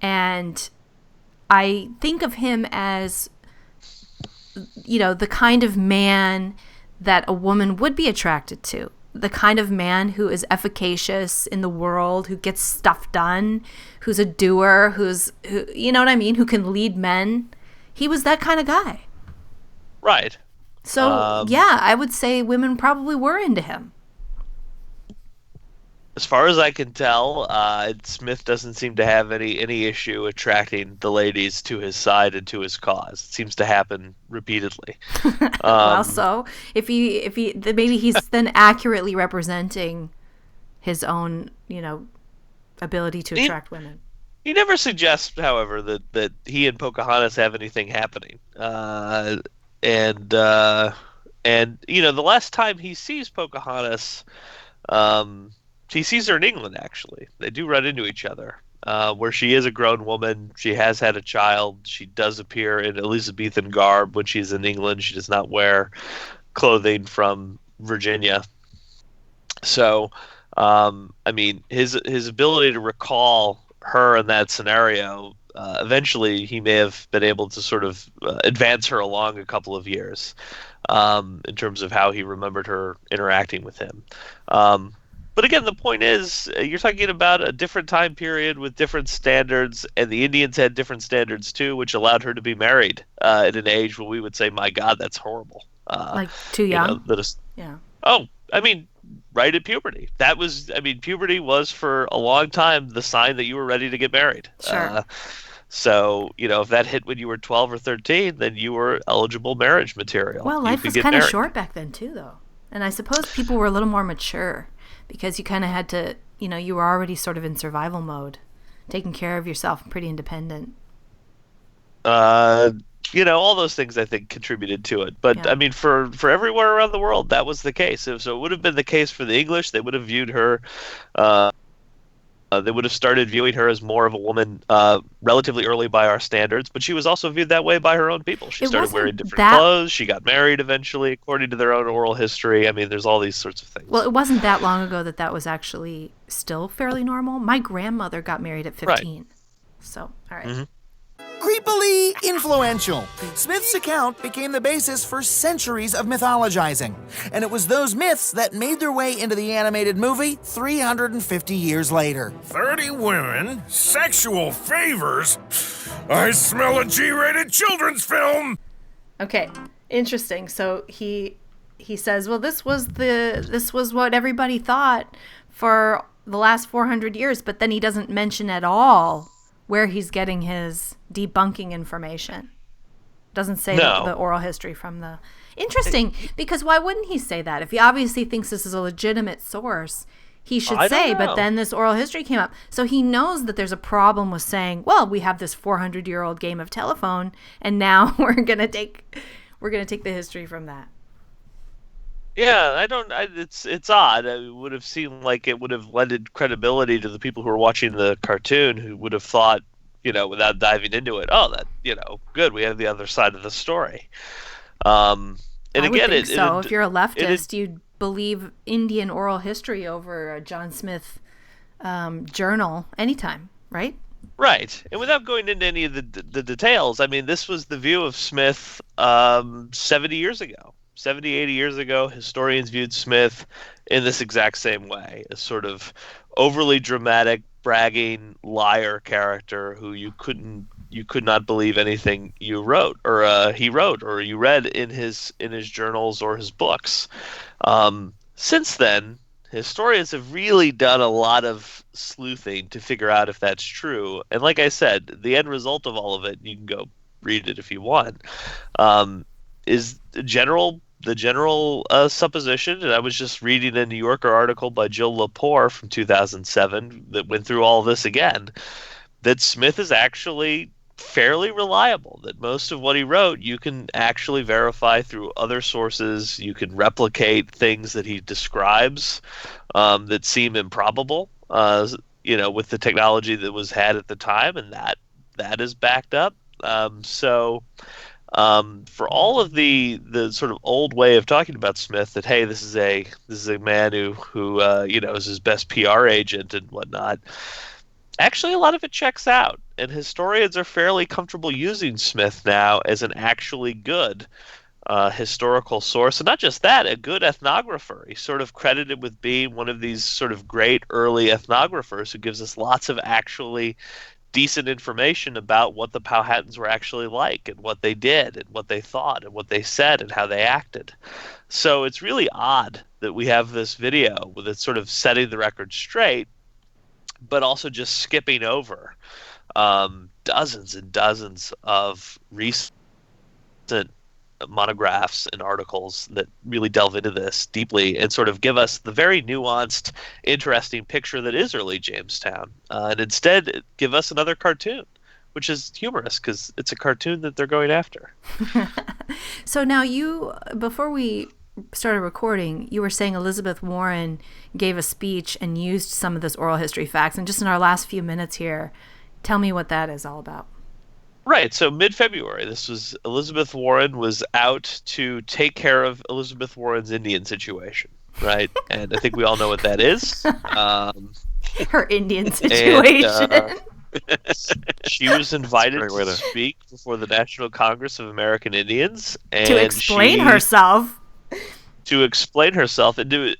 And I think of him as, you know, the kind of man that a woman would be attracted to. The kind of man who is efficacious in the world, who gets stuff done, who's a doer, who you know what I mean, who can lead men. He was that kind of guy. Right. So, yeah, I would say women probably were into him. As far as I can tell, Smith doesn't seem to have any issue attracting the ladies to his side and to his cause. It seems to happen repeatedly. Well, so if he maybe he's then accurately representing his own, you know, ability to attract women. He never suggests, however, that he and Pocahontas have anything happening. And you know, the last time he sees Pocahontas, he sees her in England, actually. They do run into each other, where she is a grown woman. She has had a child. She does appear in Elizabethan garb when she's in England. She does not wear clothing from Virginia. So, I mean, his ability to recall her in that scenario, eventually he may have been able to sort of advance her along a couple of years in terms of how he remembered her interacting with him. But again, the point is, you're talking about a different time period with different standards, and the Indians had different standards too, which allowed her to be married at an age where we would say, my God, that's horrible. Like too young? You know, yeah. Oh, I mean, right at puberty. Puberty was for a long time the sign that you were ready to get married. Sure. So, you know, if that hit when you were 12 or 13, then you were eligible marriage material. Well, life was kind of short back then too, though. And I suppose people were a little more mature because you kind of had to, you know, you were already sort of in survival mode, taking care of yourself and pretty independent. You know, all those things I think contributed to it. But yeah. I mean, for everywhere around the world, that was the case. So it would have been the case for the English. They would have viewed her They would have started viewing her as more of a woman relatively early by our standards, but she was also viewed that way by her own people. She started wearing different clothes. She got married eventually, according to their own oral history. I mean, there's all these sorts of things. Well, it wasn't that long ago that was actually still fairly normal. My grandmother got married at 15. Right. So, all right. Mm-hmm. Creepily influential, Smith's account became the basis for centuries of mythologizing. And it was those myths that made their way into the animated movie 350 years later. 30 women? Sexual favors? I smell a G-rated children's film! Okay, interesting. So he says, well, this was what everybody thought for the last 400 years, but then he doesn't mention at all where he's getting his debunking information. Doesn't say the oral history from the... Interesting, because why wouldn't he say that? If he obviously thinks this is a legitimate source, he should say, but then this oral history came up. So he knows that there's a problem with saying, well, we have this 400-year-old game of telephone, and now we're gonna take the history from that. Yeah, it's odd. It would have seemed like it would have lended credibility to the people who were watching the cartoon, who would have thought, without diving into it, oh, that, good, we have the other side of the story. And I again, would think so. If you're a leftist, you'd believe Indian oral history over a John Smith journal anytime, right? Right. And without going into any of the details, I mean, this was the view of Smith 70 years ago. 70, 80 years ago, historians viewed Smith in this exact same way, a sort of overly dramatic, bragging liar character who you could not believe anything you wrote or he wrote or you read in his journals or his books. Since then, historians have really done a lot of sleuthing to figure out if that's true. And like I said, the end result of all of it, you can go read it if you want, is the general supposition, and I was just reading a New Yorker article by Jill Lepore from 2007 that went through all this again, that Smith is actually fairly reliable, that most of what he wrote you can actually verify through other sources. You can replicate things that he describes that seem improbable, with the technology that was had at the time, and that is backed up. For all of the sort of old way of talking about Smith, that hey, this is a man who is his best PR agent and whatnot. Actually, a lot of it checks out, and historians are fairly comfortable using Smith now as an actually good historical source, and not just that, a good ethnographer. He's sort of credited with being one of these sort of great early ethnographers who gives us lots of actually decent information about what the Powhatans were actually like and what they did and what they thought and what they said and how they acted. So it's really odd that we have this video with it sort of setting the record straight, but also just skipping over dozens and dozens of recent monographs and articles that really delve into this deeply and sort of give us the very nuanced, interesting picture that is early Jamestown, and instead give us another cartoon, which is humorous because it's a cartoon that they're going after. So now before we started recording, you were saying Elizabeth Warren gave a speech and used some of this oral history facts, and just in our last few minutes here, tell me what that is all about. Right. So mid-February, Elizabeth Warren was out to take care of Elizabeth Warren's Indian situation, right? And I think we all know what that is. Her Indian situation. And, she was invited to speak before the National Congress of American Indians. And to explain herself. To explain herself and to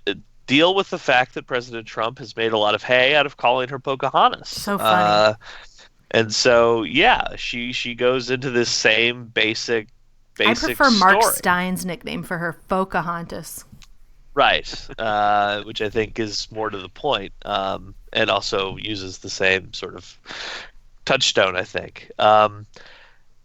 deal with the fact that President Trump has made a lot of hay out of calling her Pocahontas. So funny. And so, yeah, she goes into this same basic I prefer story. Mark Stein's nickname for her, Pocahontas. Right, which I think is more to the point, and also uses the same sort of touchstone, I think. And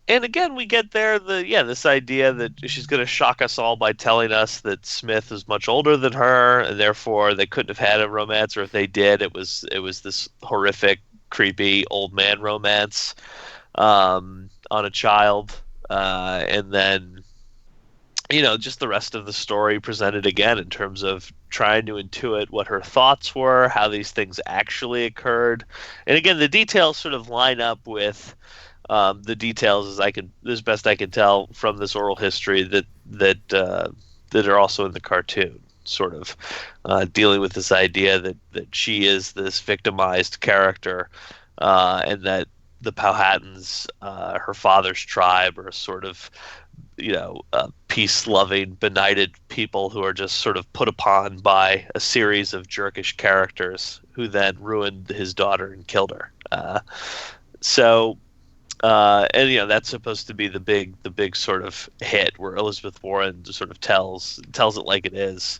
again, we get there, this idea that she's going to shock us all by telling us that Smith is much older than her, and therefore they couldn't have had a romance, or if they did, it was this horrific, creepy old man romance on a child, and then just the rest of the story presented again in terms of trying to intuit what her thoughts were, how these things actually occurred. And again, the details sort of line up with the details as best I can tell from this oral history that are also in the cartoon, sort of dealing with this idea that she is this victimized character, and that the Powhatans, her father's tribe, are sort of peace-loving, benighted people who are just sort of put upon by a series of jerkish characters who then ruined his daughter and killed her. And that's supposed to be the big sort of hit where Elizabeth Warren sort of tells it like it is.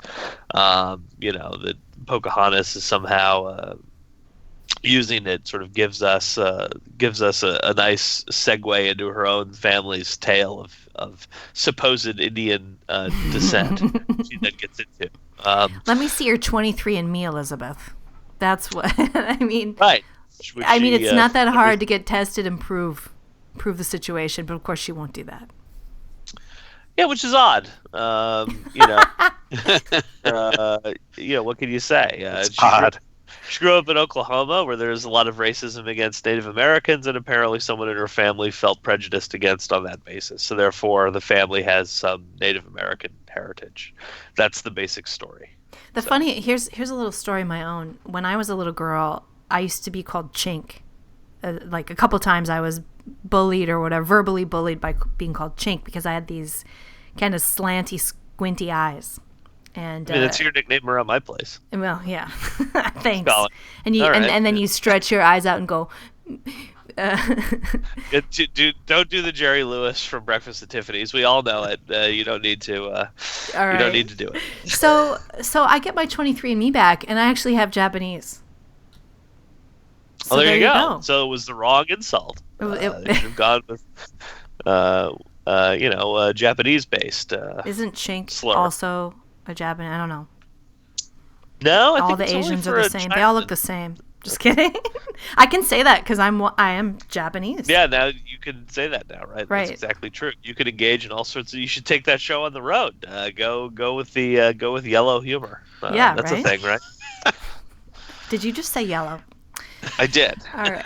That Pocahontas is somehow using it, sort of gives us a nice segue into her own family's tale of supposed Indian descent. She then gets into. Let me see your 23andMe, Elizabeth. That's what I mean. Right. It's not that hard to get tested and prove the situation, but of course she won't do that. Yeah, which is odd. What can you say? It's odd. She grew up in Oklahoma, where there's a lot of racism against Native Americans, and apparently someone in her family felt prejudiced against on that basis. So therefore, the family has some Native American heritage. That's the basic story. Here's a little story of my own. When I was a little girl, I used to be called Chink. Like a couple times I was bullied or whatever, verbally bullied by being called Chink because I had these kind of slanty, squinty eyes. And that's your nickname around my place. Well, yeah. Thanks. Scholar. And you and then you stretch your eyes out and go. Don't do the Jerry Lewis from Breakfast at Tiffany's. We all know it. You don't need to. You don't need to do it. So I get my 23andMe back, and I actually have Japanese. So there you go. So it was the wrong insult. You should have gone with, Japanese-based. Isn't Chink slur. also a Japanese? I don't know. No, all the Asians are the same. They all look the same. Just kidding. I can say that because I am Japanese. Yeah, now you can say that now, right? Right. That's exactly true. You could engage in all sorts of. You should take that show on the road. Go with yellow humor. Yeah, that's right? a thing, right? Did you just say yellow? I did. All right.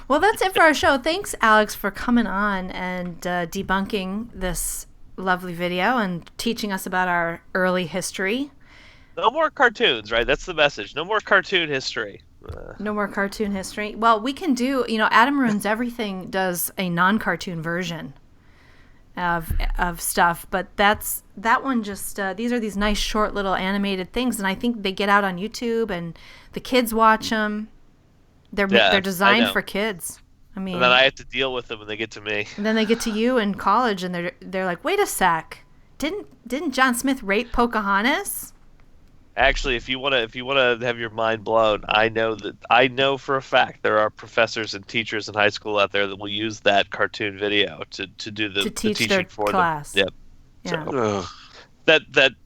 Well, that's it for our show. Thanks, Alex, for coming on and debunking this lovely video and teaching us about our early history. No more cartoons, right? That's the message. No more cartoon history. No more cartoon history. Well, we can do, Adam Ruins Everything does a non-cartoon version of stuff, but that one just, these are these nice short little animated things, and I think they get out on YouTube, and the kids watch them. They're designed for kids. And then I have to deal with them when they get to me. And then they get to you in college, and they're like, wait a sec, didn't John Smith rape Pocahontas? Actually, if you want to have your mind blown, I know for a fact there are professors and teachers in high school out there that will use that cartoon video to do the teaching their for class. them. Yep. Yeah.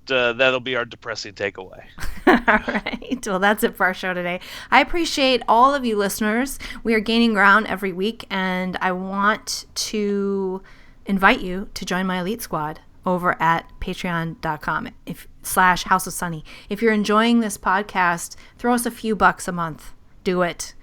So that'll be our depressing takeaway. All right. Well, that's it for our show today. I appreciate all of you listeners. We are gaining ground every week, and I want to invite you to join my elite squad over at patreon.com/House of Sunny. If you're enjoying this podcast, throw us a few bucks a month. Do it.